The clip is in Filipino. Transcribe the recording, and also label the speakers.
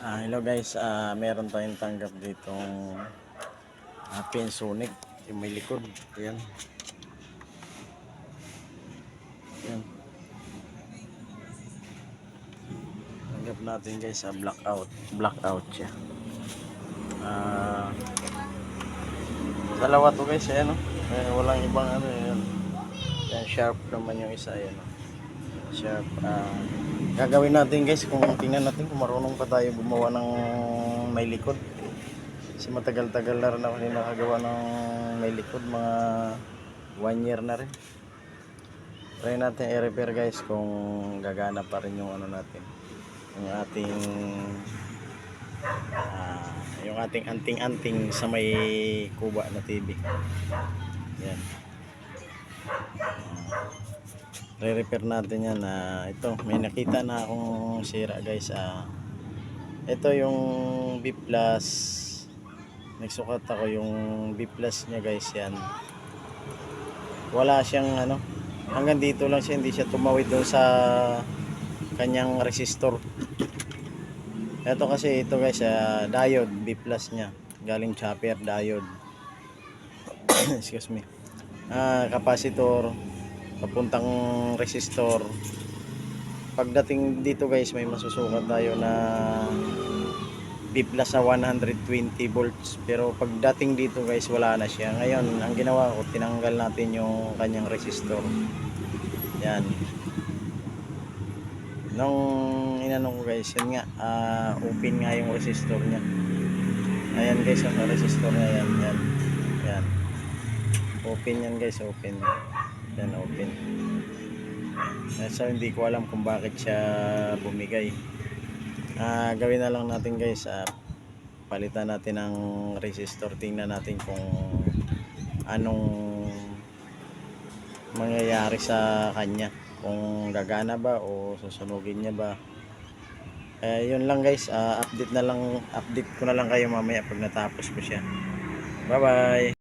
Speaker 1: Hello guys, meron tayong tanggap ditong Pensonic, yung may likod. Ayan. Ayan. Tanggap natin guys, blackout siya. Dalawa to guys, ayan o. Walang ibang ano, ayan. Ayan, sharp naman yung isa, ayan o. Sharp. Gagawin natin guys, kung tingnan natin kung marunong pa tayo gumawa ng may likod. Kasi matagal-tagal na rin ako nakagawa ng may likod, mga 1 year na rin. Try natin i-repair guys kung gagana pa rin yung ano natin, yung ating anting-anting sa may kuba na TV. Yan. Re-repair natin yan. Ito, may nakita na akong sira guys. Ito yung B+. Nagsukat ako yung B+ nya guys, yan. Wala siyang ano, hanggang dito lang siya, hindi siya tumawid doon sa kanyang resistor. Ito kasi ito guys, diode B+ nya, galing chopper diode. Excuse me. Capacitor papuntang resistor. Pagdating dito guys, may masusukat tayo na B+ na 120 volts, pero pagdating dito guys, wala na siya. Ngayon, ang ginawa ko, tinanggal natin yung kanyang resistor. Yan. Nung inano ko guys, yun nga, open nga yung resistor niya. Ayan guys, ang resistor niya, yan. Yan. Open yan guys, open. Yan, open. So hindi ko alam kung bakit siya bumigay. Gawin na lang natin guys, palitan natin ang resistor. Tingnan natin kung anong mangyayari sa kanya, kung gagana ba o susunugin niya ba. Yun lang guys, update ko na lang kayo mamaya pag natapos ko siya. Bye bye.